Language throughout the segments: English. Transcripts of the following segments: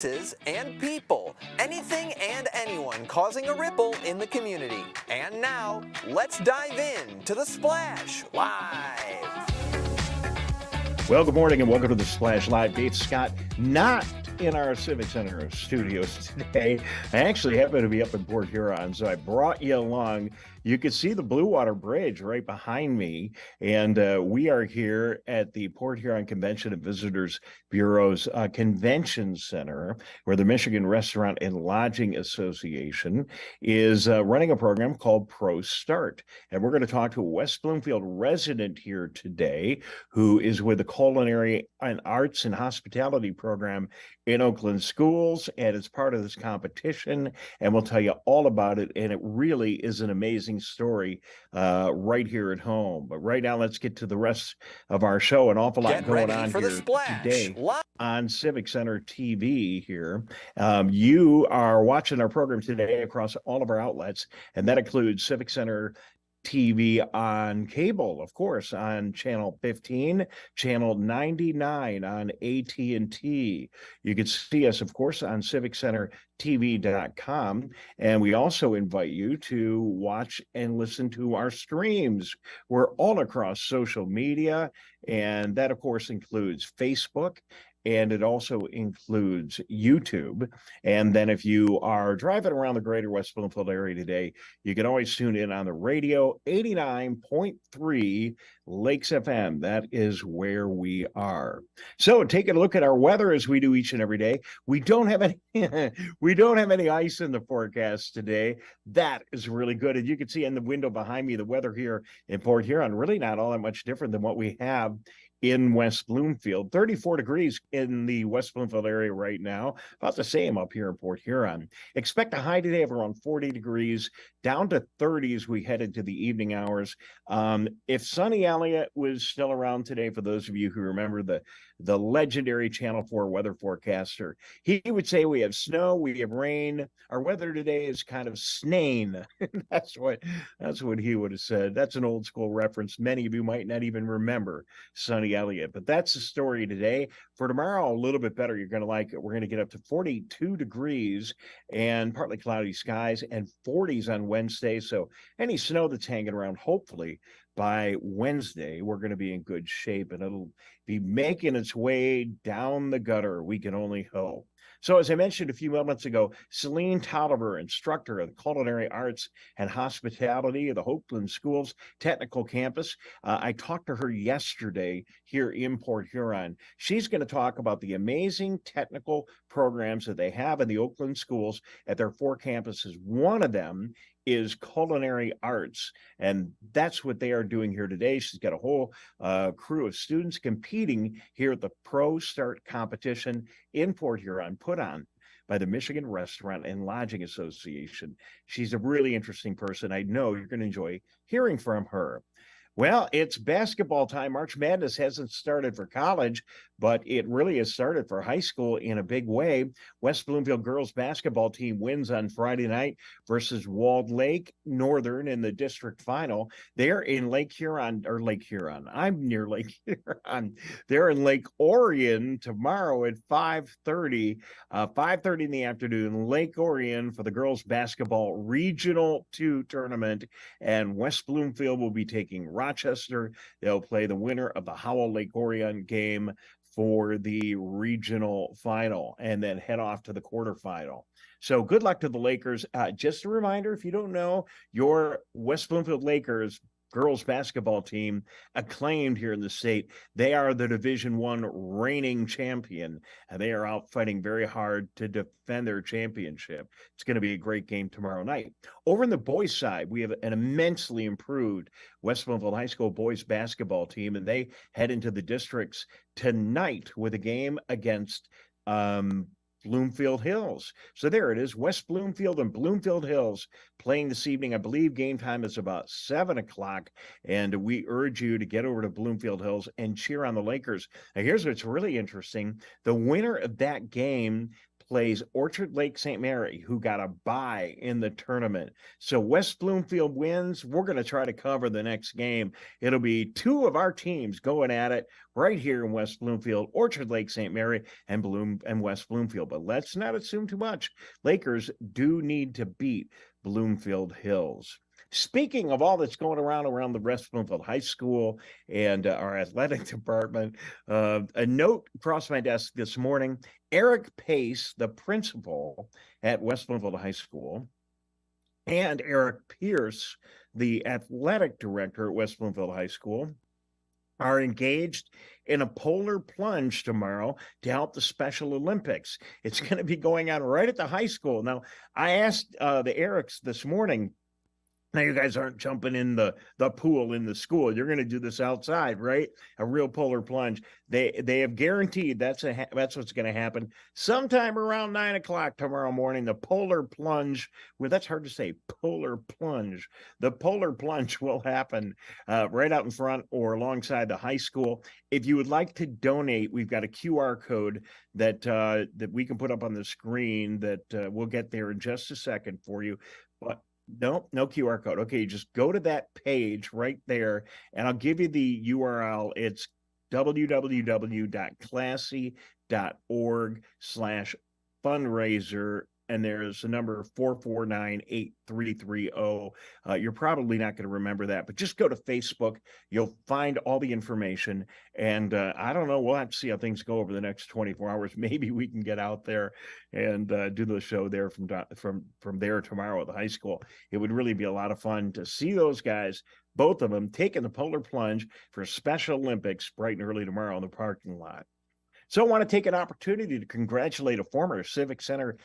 And people, anything and anyone causing a ripple in the community. And now, let's dive in to The Splash Live. Well, good morning and welcome to The Splash Live. Dave Scott, not in our Civic Center studios today. I actually happen to be up in Port Huron, so I brought you along. You can see the Blue Water Bridge right behind me, and we are here at the Port Huron Convention and Visitors Bureau's Convention Center, where the Michigan Restaurant and Lodging Association is running a program called Prostart. And we're going to talk to a West Bloomfield resident here today who is with the Culinary and Arts and Hospitality program in Oakland schools, and it's part of this competition, and we'll tell you all about it. And it really is an amazing story right here at home. But right now, let's get to the rest of our show. An awful lot going on here today on Civic Center TV here. You are watching our program today across all of our outlets, and that includes Civic Center TV on cable, of course, on channel 15, channel 99 on AT&T. You can see us, of course, on civiccentertv.com. And we also invite you to watch and listen to our streams. We're all across social media, and that, of course, includes Facebook. And it also includes YouTube. And then if you are driving around the Greater West Bloomfield area today, you can always tune in on the radio, 89.3 Lakes FM. That is where we are. So taking a look at our weather as we do each and every day. We don't have any we don't have any ice in the forecast today. That is really good. And you can see in the window behind me, the weather here in Port Huron, really not all that much different than what we have in West Bloomfield. 34 degrees in the West Bloomfield area right now, about the same up here in Port Huron. Expect a high today of around 40 degrees, down to 30 as we head into the evening hours. If Sunny Elliott was still around today, for those of you who remember the legendary Channel 4 weather forecaster, he would say we have snow, we have rain. Our weather today is kind of snain. That's what he would have said. That's an old school reference. Many of you might not even remember Sunny Elliott, but that's the story today. For tomorrow, a little bit better. You're going to like it. We're going to get up to 42 degrees and partly cloudy skies, and 40s on Wednesday. So any snow that's hanging around, hopefully by Wednesday, we're going to be in good shape, and it'll be making its way down the gutter. We can only hope. So as I mentioned a few moments ago, Selene Toliver, instructor of the Culinary Arts and Hospitality of the Oakland Schools Technical Campus. I talked to her yesterday here in Port Huron. She's going to talk about the amazing technical programs that they have in the Oakland schools at their 4 campuses. One of them is Culinary Arts, and that's what they are doing here today. She's got a whole crew of students competing here at the Prostart competition in Port Huron, put on by the Michigan Restaurant and Lodging Association. She's a really interesting person. I know you're going to enjoy hearing from her. Well, it's basketball time. March Madness hasn't started for college, but it really has started for high school in a big way. West Bloomfield girls basketball team wins on Friday night versus Walled Lake Northern in the district final. They're in Lake Huron. I'm near Lake Huron. They're in Lake Orion tomorrow at 5:30. 5:30 in the afternoon, Lake Orion for the girls basketball Regional 2 tournament. And West Bloomfield will be taking Rochester. They'll play the winner of the Howell Lake Orion game for the regional final and then head off to the quarterfinal. So good luck to the Lakers. Just a reminder, if you don't know, your West Bloomfield Lakers girls basketball team, acclaimed here in the state. They are the Division I reigning champion, and they are out fighting very hard to defend their championship. It's going to be a great game tomorrow night. Over on the boys' side, we have an immensely improved West Bloomfield High School boys basketball team, and they head into the districts tonight with a game against Bloomfield Hills. So there it is, West Bloomfield and Bloomfield Hills playing this evening. I believe game time is about 7 o'clock, and we urge you to get over to Bloomfield Hills and cheer on the Lakers. Now, here's what's really interesting. The winner of that game plays Orchard Lake St. Mary, who got a bye in the tournament. So West Bloomfield wins. We're going to try to cover the next game. It'll be two of our teams going at it right here in West Bloomfield, Orchard Lake St. Mary and West Bloomfield. But let's not assume too much. Lakers do need to beat Bloomfield Hills. Speaking of all that's going around the West Bloomfield High School and our athletic department, a note crossed my desk this morning. Eric Pace, the principal at West Bloomfield High School, and Eric Pierce, the athletic director at West Bloomfield High School, are engaged in a polar plunge tomorrow to help the Special Olympics. It's going to be going on right at the high school. Now, I asked the Erics this morning, now you guys aren't jumping in the pool in the school. You're going to do this outside, right? A real polar plunge. They have guaranteed that's what's going to happen sometime around 9 o'clock tomorrow morning. The polar plunge, well, that's hard to say. Polar plunge. The polar plunge will happen right out in front or alongside the high school. If you would like to donate, we've got a QR code that we can put up on the screen that we'll get there in just a second for you. But no QR code. Okay, just go to that page right there, and I'll give you the URL. It's www.classy.org/fundraiser, and there's a number 449-8330. You're probably not going to remember that, but just go to Facebook. You'll find all the information. And I don't know, we'll have to see how things go over the next 24 hours. Maybe we can get out there and do the show there from there tomorrow at the high school. It would really be a lot of fun to see those guys, both of them, taking the polar plunge for Special Olympics bright and early tomorrow in the parking lot. So I want to take an opportunity to congratulate a former Civic Center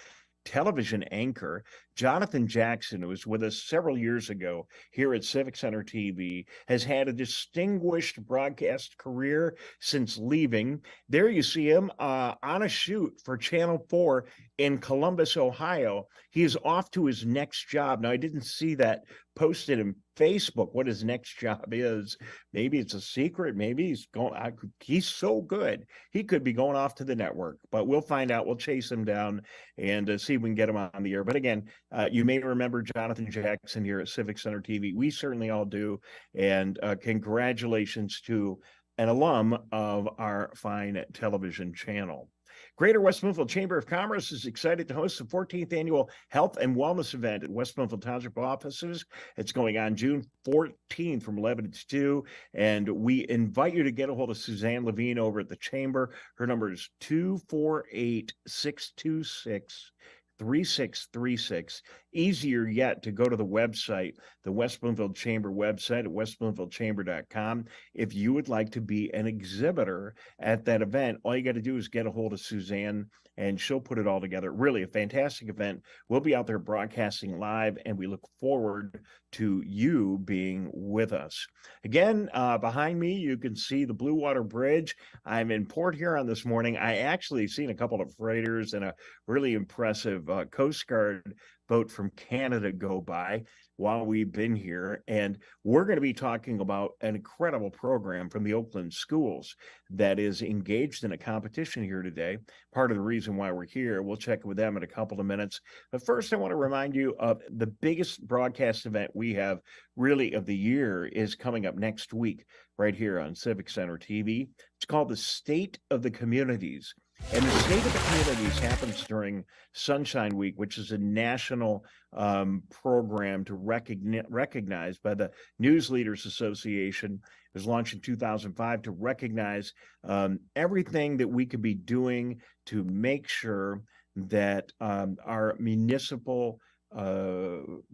television anchor, Jonathan Jackson, who was with us several years ago here at Civic Center TV, has had a distinguished broadcast career since leaving. There you see him on a shoot for Channel 4 in Columbus, Ohio. He is off to his next job. Now, I didn't see that posted in Facebook what his next job is. Maybe it's a secret. Maybe he's going. He's so good. He could be going off to the network, but we'll find out. We'll chase him down and see if we can get him on the air. But again, you may remember Jonathan Jackson here at Civic Center TV. We certainly all do. And congratulations to an alum of our fine television channel. Greater West Bloomfield Chamber of Commerce is excited to host the 14th annual Health and Wellness event at West Bloomfield Township offices. It's going on June 14th from 11 to 2, and we invite you to get a hold of Suzanne Levine over at the Chamber. Her number is 248-626-3636. Easier yet to go to the website, the West Bloomfield Chamber website at westbloomfieldchamber.com. If you would like to be an exhibitor at that event, all you got to do is get a hold of Suzanne and she'll put it all together. Really a fantastic event. We'll be out there broadcasting live, and we look forward to you being with us. Again, behind me, you can see the Blue Water Bridge. I'm in Port Huron this morning. I actually seen a couple of freighters and a really impressive Coast Guard boat from Canada go by while we've been here. And we're going to be talking about an incredible program from the Oakland schools that is engaged in a competition here today. Part of the reason why we're here, we'll check with them in a couple of minutes. But first, I want to remind you of the biggest broadcast event we have really of the year is coming up next week right here on Civic Center TV. It's called the State of the Communities. And the State of the Communities happens during Sunshine Week, which is a national program to recognize by the News Leaders Association. It was launched in 2005 to recognize everything that we could be doing to make sure that our municipal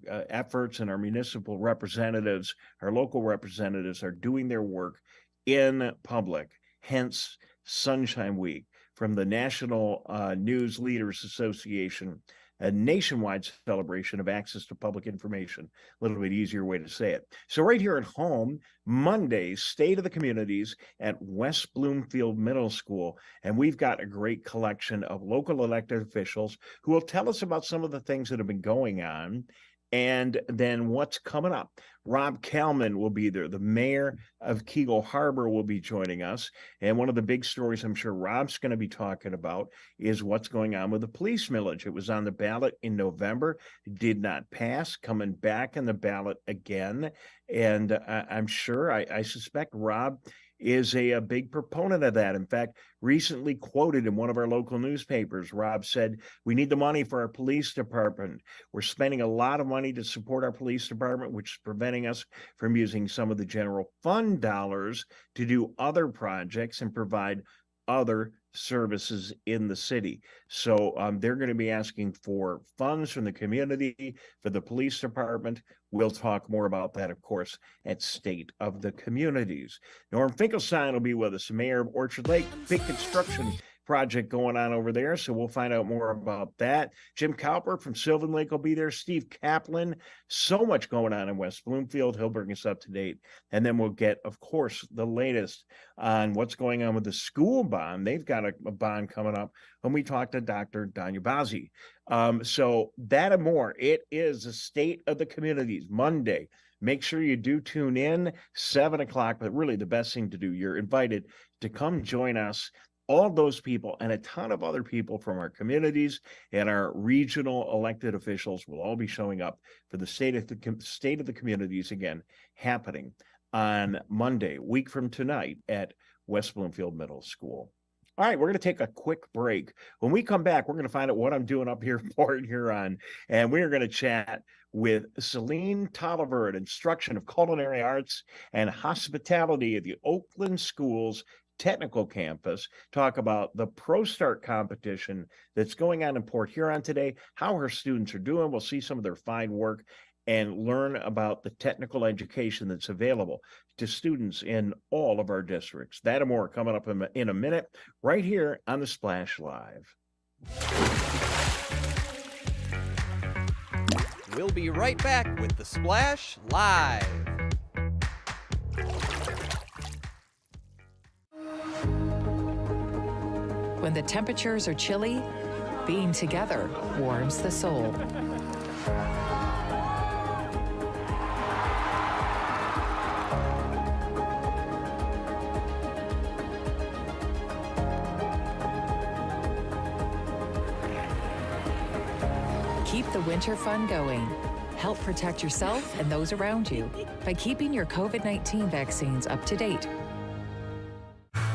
efforts and our municipal representatives, our local representatives, are doing their work in public. Hence, Sunshine Week. From the National News Leaders Association, a nationwide celebration of access to public information. A little bit easier way to say it. So right here at home, Monday, State of the Communities at West Bloomfield Middle School. And we've got a great collection of local elected officials who will tell us about some of the things that have been going on. And then what's coming up? Rob Kalman will be there. The mayor of Kegel Harbor will be joining us. And one of the big stories I'm sure Rob's going to be talking about is what's going on with the police millage. It was on the ballot in November, did not pass, coming back on the ballot again. And I'm sure, I suspect Rob is a big proponent of that. In fact, recently quoted in one of our local newspapers, Rob said, "We need the money for our police department. We're spending a lot of money to support our police department, which is preventing us from using some of the general fund dollars to do other projects and provide other services in the city." So they're going to be asking for funds from the community for the police department. We'll talk more about that, of course, at State of the Communities. Norm Finkelstein will be with us, mayor of Orchard Lake. Big construction project going on over there, so we'll find out more about that. Jim Cowper from Sylvan Lake will be there. Steve Kaplan. So much going on in West Bloomfield. He'll bring us up to date. And then we'll get, of course, the latest on what's going on with the school bond. They've got a bond coming up when we talk to Dr. Danya Bazzi. So that and more. It is the State of the Communities, Monday. Make sure you do tune in, 7 o'clock, but really the best thing to do, you're invited to come join us. All those people and a ton of other people from our communities and our regional elected officials will all be showing up for the State of the Communities, again, happening on Monday, week from tonight at West Bloomfield Middle School. All right, we're going to take a quick break. When we come back, we're going to find out what I'm doing up here in Port Huron, and we're going to chat with Selene Toliver, an instruction of culinary arts and hospitality at the Oakland Schools Technical Campus, talk about the Prostart competition that's going on in Port Huron today, how her students are doing. We'll see some of their fine work and learn about the technical education that's available to students in all of our districts. That and more coming up in a minute, right here on the Splash Live. We'll be right back with the Splash Live. When the temperatures are chilly, being together warms the soul. Keep the winter fun going. Help protect yourself and those around you by keeping your COVID-19 vaccines up to date.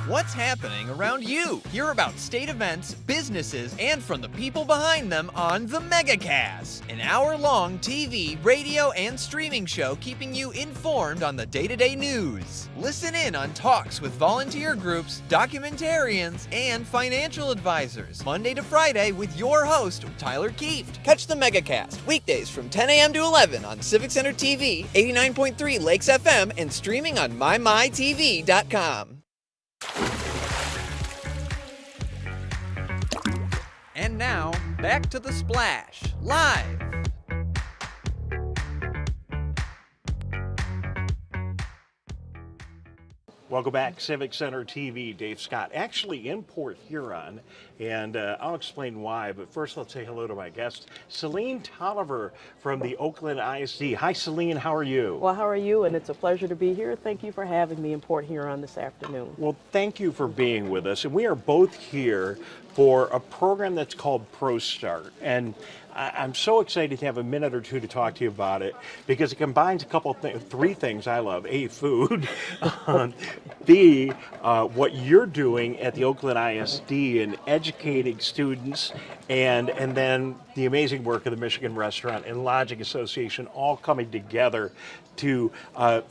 What's happening around you? Hear about state events, businesses, and from the people behind them on The MegaCast, an hour-long TV, radio, and streaming show keeping you informed on the day-to-day news. Listen in on talks with volunteer groups, documentarians, and financial advisors, Monday to Friday with your host, Tyler Kieft. Catch The MegaCast weekdays from 10 a.m. to 11 on Civic Center TV, 89.3 Lakes FM, and streaming on mymytv.com. And now, back to the Splash, live. Welcome back, Civic Center TV. Dave Scott, actually in Port Huron, and I'll explain why, but first let's say hello to my guest, Selene Toliver from the Oakland ISD. Hi, Selene, how are you? Well, how are you? And it's a pleasure to be here. Thank you for having me in Port Huron this afternoon. Well, thank you for being with us, and we are both here for a program that's called Prostart, and I'm so excited to have a minute or two to talk to you about it because it combines three things I love. A, food. B, what you're doing at the Oakland ISD in educating students, and then the amazing work of the Michigan Restaurant and Lodging Association all coming together to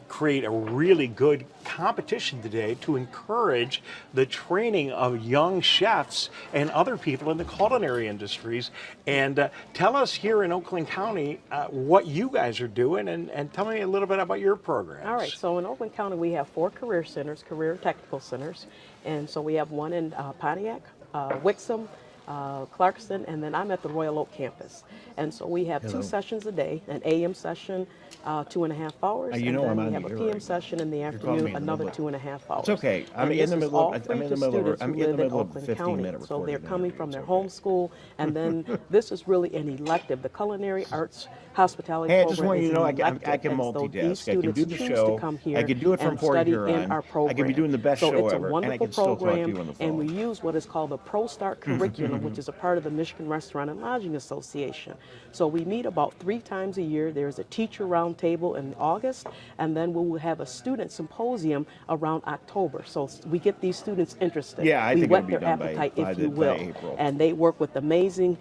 create a really good competition today to encourage the training of young chefs and other people in the culinary industries. And tell us here in Oakland County what you guys are doing, and tell me a little bit about your programs. All right, so in Oakland County we have 4 career centers, career technical centers, and so we have one in Pontiac, Wixom, Clarkston, and then I'm at the Royal Oak campus. And so we have Hello. 2 sessions a day, an AM session, 2.5 hours, You and know I'm then on we the have a air PM right now. session in the You're calling afternoon, me in the another middle of- 2.5 hours. It's okay. I'm And in the this is middle all of free I'm in to the middle of students I'm who in the live in middle of a Oakland 15-minute County. So recording they're coming interview. from It's their okay. homeschool, and then this is really an elective. The Culinary Arts Hospitality Hey, I just program want you is to an know elective, I can and so these multitask. I can students do the choose to show. come I here can do it from and Port study in Huron. our program. I can be doing the best so show it's a ever, and I wonderful can still talk to program, you on the and we phone. use what is called the Prostart curriculum, which is a part of the Michigan Restaurant and Lodging Association. So we meet about 3 times a year. There's a teacher roundtable in August, and then we will have a student symposium around October. So we get these students interested. Yeah, I we think whet it'll be their done by appetite, if you by will, April. and they work with amazing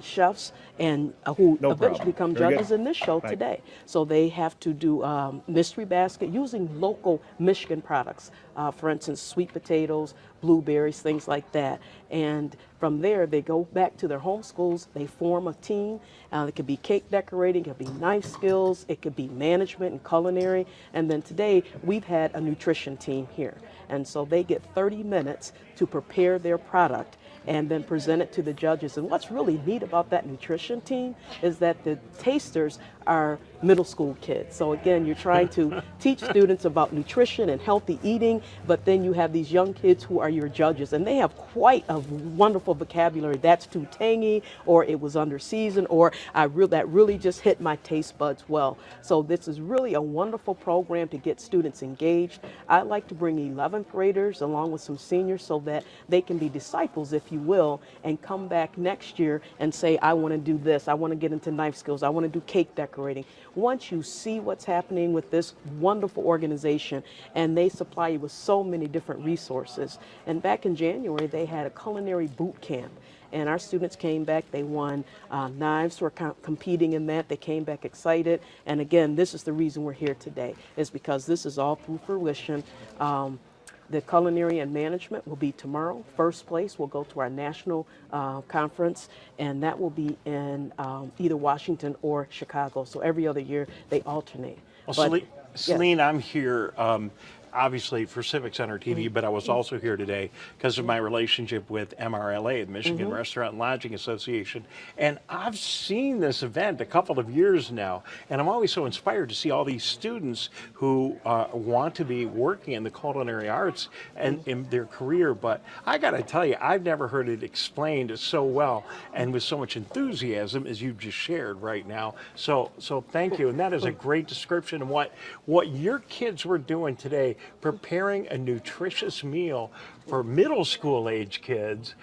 chefs and who No eventually problem. become Very good. judges in this show Bye. today. So they have to do mystery basket using local Michigan products. For instance, sweet potatoes, blueberries, things like that. And from there, they go back to their home schools. They form a team. It could be cake decorating, it could be knife skills, it could be management and culinary. And then today, we've had a nutrition team here. And so they get 30 minutes to prepare their product and then present it to the judges. And what's really neat about that nutrition team is that the tasters are middle school kids. So again, you're trying to teach students about nutrition and healthy eating, but then you have these young kids who are your judges, and they have quite a wonderful vocabulary. That's too tangy, or it was under seasoned, or that really just hit my taste buds well. So this is really a wonderful program to get students engaged. I like to bring 11th graders along with some seniors so that they can be disciples, if you will, and come back next year and say, I want to do this, I want to get into knife skills, I want to do cake decorating. Once you see what's happening with this wonderful organization, and they supply you with so many different resources. And back in January, they had a culinary boot camp. And our students came back, they won knives, were competing in that. They came back excited. And again, this is the reason we're here today, is because this is all through fruition. The culinary and management will be tomorrow. First place will go to our national conference, and that will be in either Washington or Chicago. So every other year they alternate. Well, Selene, yes. I'm here obviously for Civic Center TV, but I was also here today because of my relationship with MRLA, the Michigan Restaurant and Lodging Association. And I've seen this event a couple of years now, and I'm always so inspired to see all these students who want to be working in the culinary arts and in their career. But I got to tell you, I've never heard it explained so well and with so much enthusiasm as you've just shared right now. So thank you. And that is a great description of what your kids were doing today, preparing a nutritious meal for middle school age kids.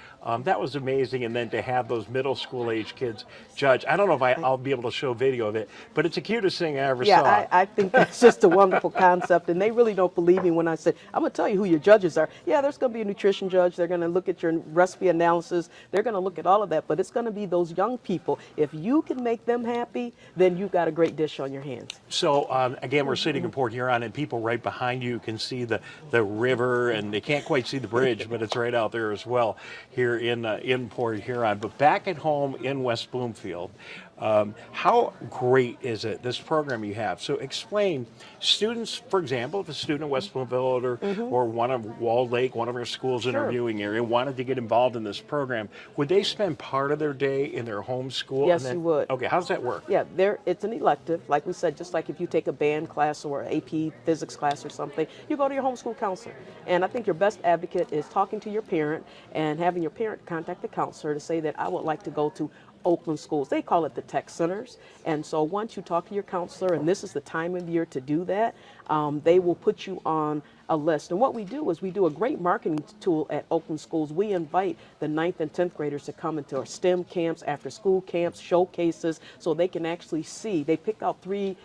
That was amazing. And then to have those middle school age kids judge. I don't know if I'll be able to show video of it, but it's the cutest thing I ever saw. Yeah, I think that's just a wonderful concept. And they really don't believe me when I say, I'm going to tell you who your judges are. Yeah, there's going to be a nutrition judge. They're going to look at your recipe analysis. They're going to look at all of that. But it's going to be those young people. If you can make them happy, then you've got a great dish on your hands. So again, we're sitting in Port Huron, and people right behind you can see the river, and they can't quite see the bridge, but it's right out there as well here in Port Huron. But back at home in West Bloomfield, how great is it, this program you have? So explain, students, for example, if a student at West Bloomfield or one of Walled Lake, one of our schools in our viewing area, wanted to get involved in this program, would they spend part of their day in their home school? Yes, you would. Okay, how does that work? Yeah, it's an elective. Like we said, just like if you take a band class or an AP physics class or something, you go to your homeschool counselor. And I think your best advocate is talking to your parent and having your parent contact the counselor to say that I would like to go to Oakland schools. They call it the tech centers. And so once you talk to your counselor, and this is the time of year to do that, they will put you on a list. And what we do is we do a great marketing tool at Oakland schools. We invite the 9th and 10th graders to come into our STEM camps, after school camps, showcases, so they can actually see. They pick out 3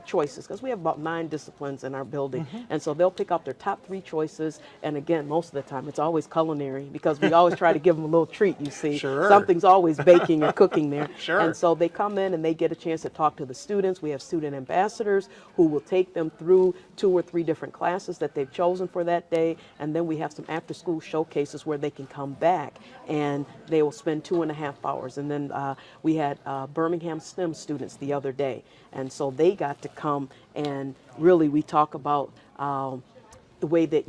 choices, because we have about 9 disciplines in our building. And so they'll pick out their top 3 choices. And again, most of the time it's always culinary, because we always try to give them a little treat, you see. Sure. Something's always baking or cooking there. Sure. And so they come in and they get a chance to talk to the students. We have student ambassadors who will take them through 2 or 3 different classes that they've chosen for that day. And then we have some after school showcases where they can come back and they will spend 2.5 hours. And then we had Birmingham STEM students the other day. And so they got to come, and really we talk about the way that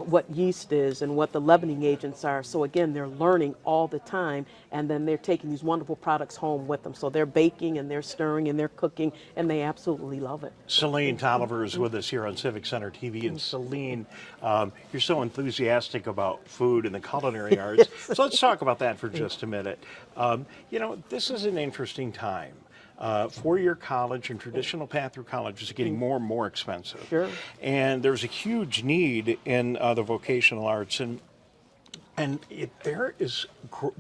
what yeast is and what the leavening agents are. So again, they're learning all the time, and then they're taking these wonderful products home with them. So they're baking and they're stirring and they're cooking, and they absolutely love it. Selene Toliver is with us here on Civic Center TV. And Selene, you're so enthusiastic about food and the culinary arts. So let's talk about that for just a minute. You know, this is an interesting time. Four-year college and traditional path through college is getting more and more expensive. Sure. And there's a huge need in the vocational arts. And there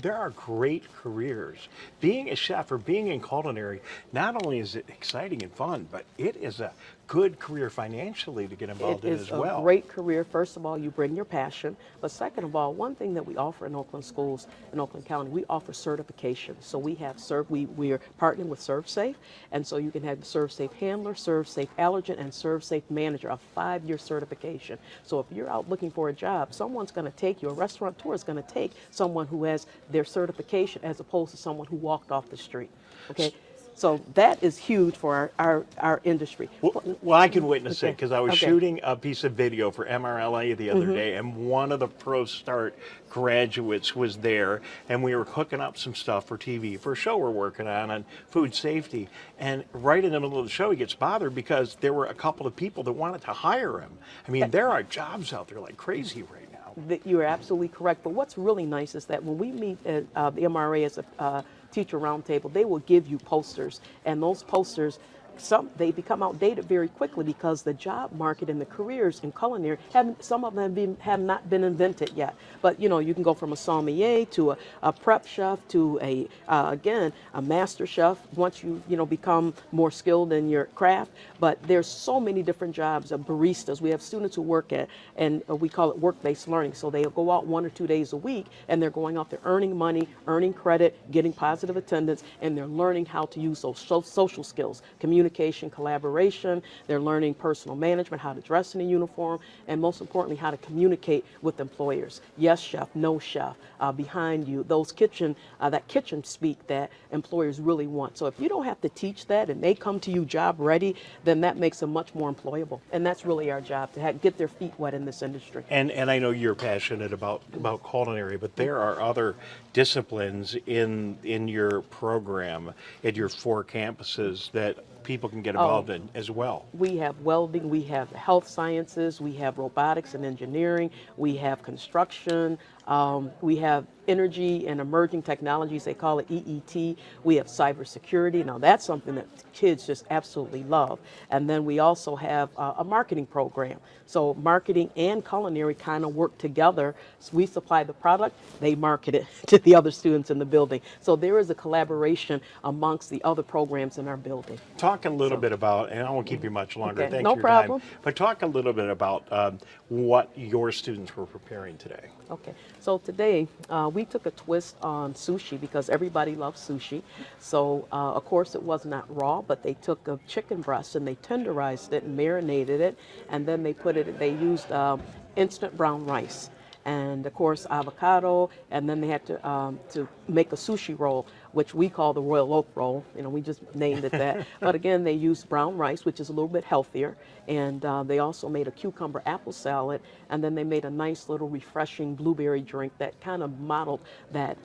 are great careers. Being a chef or being in culinary, not only is it exciting and fun, but it is a good career financially to get involved in as well. It is a great career. First of all, you bring your passion. But second of all, one thing that we offer in Oakland schools, in Oakland County, we offer certification. So we have we are partnering with ServSafe, and so you can have ServSafe Handler, ServSafe Allergen, and ServSafe Manager, a 5-year certification. So if you're out looking for a job, someone's going to take you, a restaurateur is going to take someone who has their certification as opposed to someone who walked off the street. Okay. So that is huge for our industry. Well, I can witness it because I was Okay. shooting a piece of video for MRLA the other day, and one of the Prostart graduates was there, and we were hooking up some stuff for TV for a show we're working on food safety. And right in the middle of the show, he gets bothered because there were a couple of people that wanted to hire him. I mean, there are jobs out there like crazy right now. You are absolutely correct. But what's really nice is that when we meet at the MRA as a teacher roundtable, they will give you posters, and those posters, they become outdated very quickly because the job market and the careers in culinary some of them have not been invented yet. But you know, you can go from a sommelier to a prep chef to again a master chef once you become more skilled in your craft. But there's so many different jobs. Baristas, we have students who work at, and we call it work-based learning. So they'll go out 1 or 2 days a week, and they're going out there earning money, earning credit, getting positive attendance, and they're learning how to use those social skills, communication, collaboration. They're learning personal management, how to dress in a uniform, and most importantly, how to communicate with employers. Yes, chef, no chef, behind you. Those that kitchen speak that employers really want. So if you don't have to teach that and they come to you job ready, then that makes them much more employable. And that's really our job, to get their feet wet in this industry. And I know you're passionate about culinary, but there are other disciplines in your program at your 4 campuses that people can get involved in as well. We have welding, we have health sciences, we have robotics and engineering, we have construction, we have energy and emerging technologies, they call it EET. We have cybersecurity. Now that's something that kids just absolutely love. And then we also have a marketing program. So marketing and culinary kind of work together. So we supply the product, they market it to the other students in the building. So there is a collaboration amongst the other programs in our building. Talk a little bit about, and I won't keep you much longer, Okay, thanks no for your problem. time, but talk a little bit about what your students were preparing today. Okay, so today we took a twist on sushi because everybody loves sushi. So of course it was not raw, but they took a chicken breast and they tenderized it and marinated it, and then they used instant brown rice. And of course avocado, and then they had to make a sushi roll, which we call the Royal Oak roll. You know, we just named it that. But again, they used brown rice, which is a little bit healthier, and they also made a cucumber apple salad, and then they made a nice little refreshing blueberry drink that kind of modeled that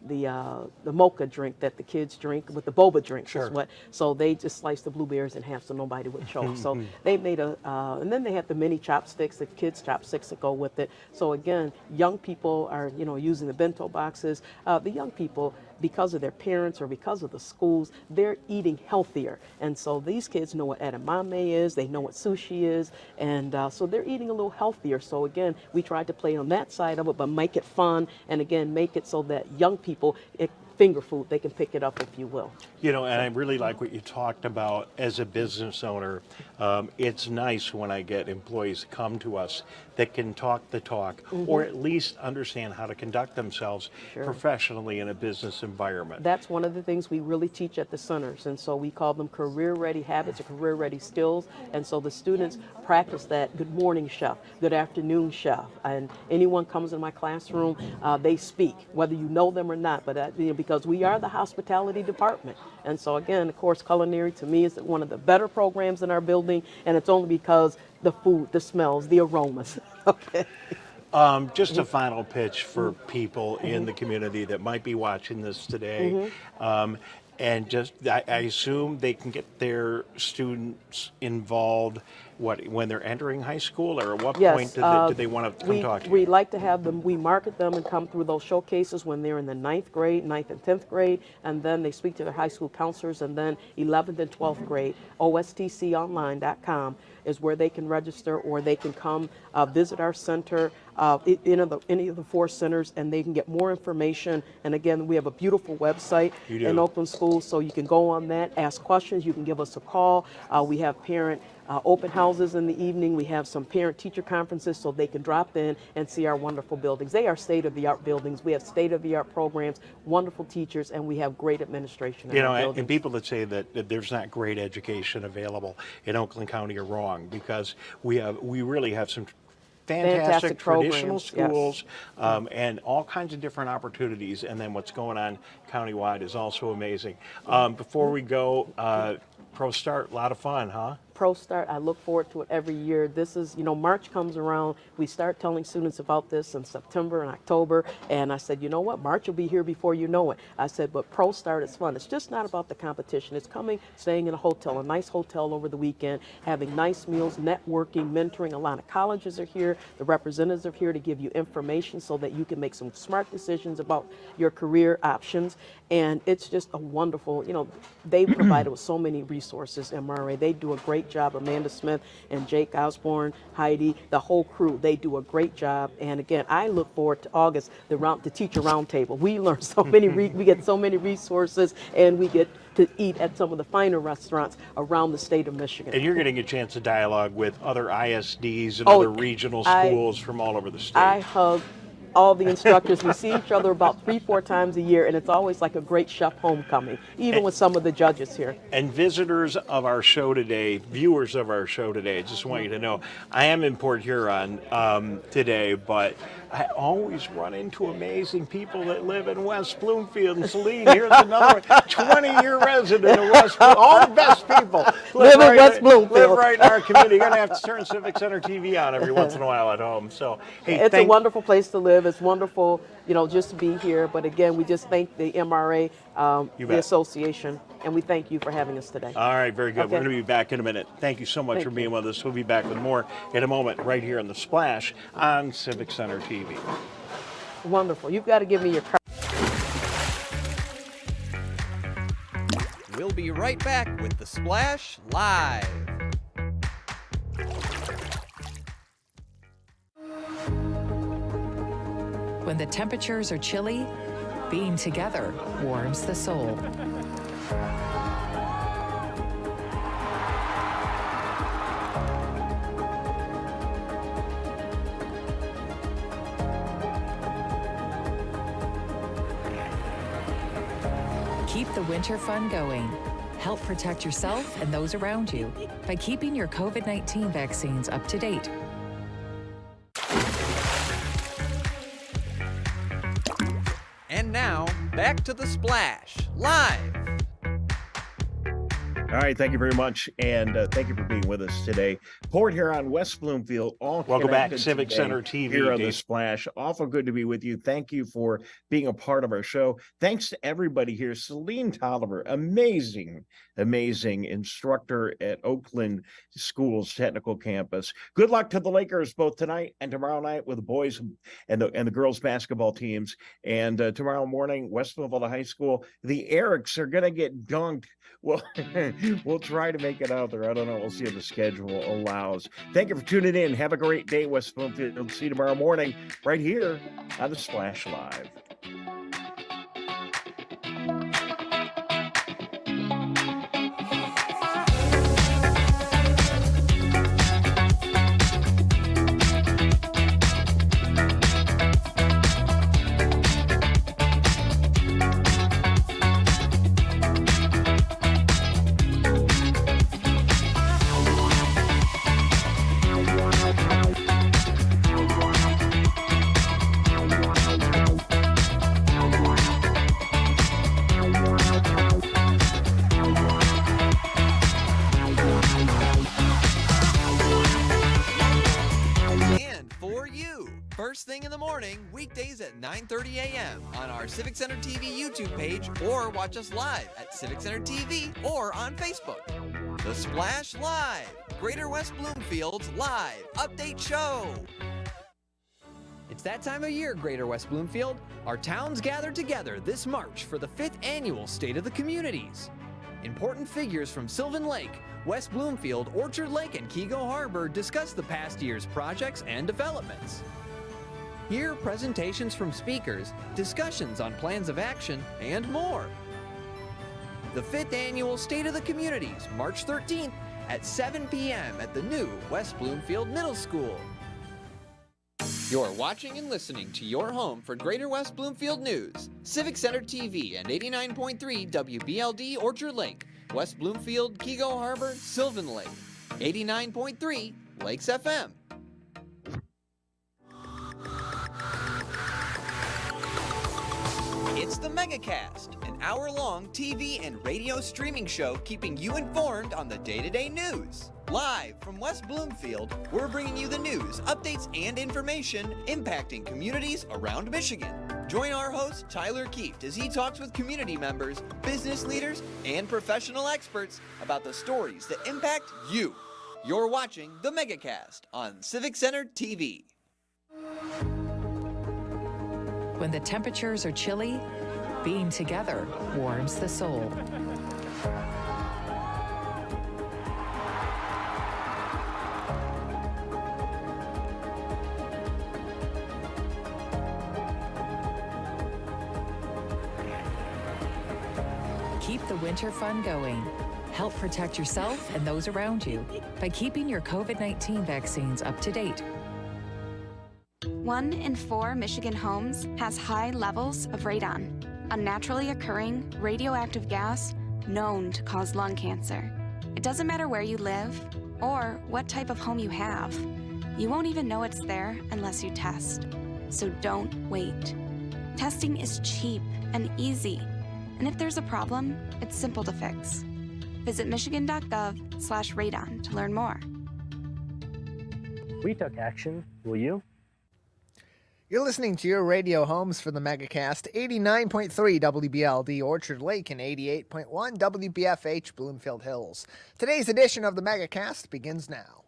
the mocha drink that the kids drink with the boba drinks. Sure. So they just sliced the blueberries in half so nobody would choke. So they made and then they had the mini chopsticks, the kids chopsticks that go with it. So again, young people are using the bento boxes. The young people, because of their parents or because of the schools, they're eating healthier. And so these kids know what edamame is, they know what sushi is, and so they're eating a little healthier. So again, we tried to play on that side of it, but make it fun, and again, make it so that young people, finger food, they can pick it up, if you will. And I really like what you talked about as a business owner. It's nice when I get employees to come to us that can talk the talk, or at least understand how to conduct themselves professionally in a business environment. That's one of the things we really teach at the centers, and so we call them career-ready habits or career-ready skills. And so the students practice that. Good morning, chef. Good afternoon, chef. And anyone comes in my classroom, they speak, whether you know them or not. But because we are the hospitality department. And so again, of course, Culinary to me is one of the better programs in our building, and it's only because the food, the smells, the aromas. Okay. Just a final pitch for people in the community that might be watching this today. And just, I assume they can get their students involved when they're entering high school, or at what point do they want to come talk to you? We like to have them, we market them and come through those showcases when they're in the 9th grade, 9th and 10th grade, and then they speak to their high school counselors, and then 11th and 12th grade, ostconline.com is where they can register, or they can come visit our center, any of the 4 centers, and they can get more information. And again, we have a beautiful website in Oakland Schools, so you can go on that, ask questions, you can give us a call. We have parent open houses in the evening. We have some parent-teacher conferences, so they can drop in and see our wonderful buildings. They are state-of-the-art buildings. We have state-of-the-art programs, wonderful teachers, and we have great administration in our buildings. And people that say that there's not great education available in Oakland County are wrong, because we really have some fantastic traditional schools, and all kinds of different opportunities. And then what's going on countywide is also amazing. Before we go, Prostart, a lot of fun, huh? Prostart, I look forward to it every year. This is, March comes around, we start telling students about this in September and October, and I said, you know what, March will be here before you know it. I said, but Prostart is fun. It's just not about the competition. It's coming, staying in a nice hotel over the weekend, having nice meals, networking, mentoring. A lot of colleges are here. The representatives are here to give you information so that you can make some smart decisions about your career options. And it's just a wonderful, they provided with so many resources, MRA. They do a great job. Amanda Smith and Jake Osborne, Heidi, the whole crew, they do a great job. And again, I look forward to August, the teacher roundtable. We learn so many, we get so many resources, and we get to eat at some of the finer restaurants around the state of Michigan. And you're getting a chance to dialogue with other ISDs and other regional schools from all over the state. I hug all the instructors. We see each other about 3-4 times a year, and it's always like a great chef homecoming, even with some of the judges here. And visitors of our show today, viewers of our show today, I just want you to know, I am in Port Huron today, but I always run into amazing people that live in West Bloomfield. And Selene, here's another 20-year resident of West Bloomfield. All the best people live in West Bloomfield. Live right in our community. You're going to have to turn Civic Center TV on every once in a while at home. So, hey, it's a wonderful place to live. It's wonderful, just to be here. But again, we just thank the MRA, the association, and we thank you for having us today. All right, very good. Okay. We're going to be back in a minute. Thank you so much for being with us. We'll be back with more in a moment right here on The Splash on Civic Center TV. Wonderful. You've got to give me your card. We'll be right back with The Splash Live. When the temperatures are chilly, being together warms the soul. Keep the winter fun going. Help protect yourself and those around you by keeping your COVID-19 vaccines up to date. And now, back to The Splash Live. All right, thank you very much, and thank you for being with us today. Port Huron, West Bloomfield, all welcome back, connected Civic today Center TV. Here on The Splash. Awful good to be with you. Thank you for being a part of our show. Thanks to everybody here. Selene Toliver, amazing instructor at Oakland Schools Technical Campus. Good luck to the Lakers both tonight and tomorrow night with the boys and the girls basketball teams. And tomorrow morning, West Bloomfield High School, the Erics are going to get dunked. Well, we'll try to make it out there. I don't know. We'll see if the schedule allows. Thank you for tuning in. Have a great day, West Bloomfield. See you tomorrow morning right here on The Splash Live. thing in the morning, weekdays at 9:30 a.m. on our Civic Center TV YouTube page, or watch us live at Civic Center TV or on Facebook. The Splash Live, Greater West Bloomfield's live update show. It's that time of year, Greater West Bloomfield. Our towns gather together this March for the 5th annual State of the Communities. Important figures from Sylvan Lake, West Bloomfield, Orchard Lake, and Kego Harbor discuss the past year's projects and developments. Hear presentations from speakers, discussions on plans of action, and more. The 5th annual State of the Communities, March 13th at 7 p.m. at the new West Bloomfield Middle School. You're watching and listening to your home for Greater West Bloomfield News, Civic Center TV and 89.3 WBLD Orchard Lake, West Bloomfield, Kego Harbor, Sylvan Lake, 89.3 Lakes FM. It's the MegaCast, an hour-long TV and radio streaming show keeping you informed on the day-to-day news. Live from West Bloomfield, we're bringing you the news, updates, and information impacting communities around Michigan. Join our host, Tyler Kieft, as he talks with community members, business leaders, and professional experts about the stories that impact you. You're watching the MegaCast on Civic Center TV. When the temperatures are chilly, being together warms the soul. Keep the winter fun going. Help protect yourself and those around you by keeping your COVID-19 vaccines up to date. 1 in 4 Michigan homes has high levels of radon, a naturally occurring radioactive gas known to cause lung cancer. It doesn't matter where you live or what type of home you have. You won't even know it's there unless you test. So don't wait. Testing is cheap and easy. And if there's a problem, it's simple to fix. Visit michigan.gov/radon to learn more. We took action. Will you? You're listening to your radio homes for the MegaCast, 89.3 WBLD Orchard Lake and 88.1 WBFH Bloomfield Hills. Today's edition of the MegaCast begins now.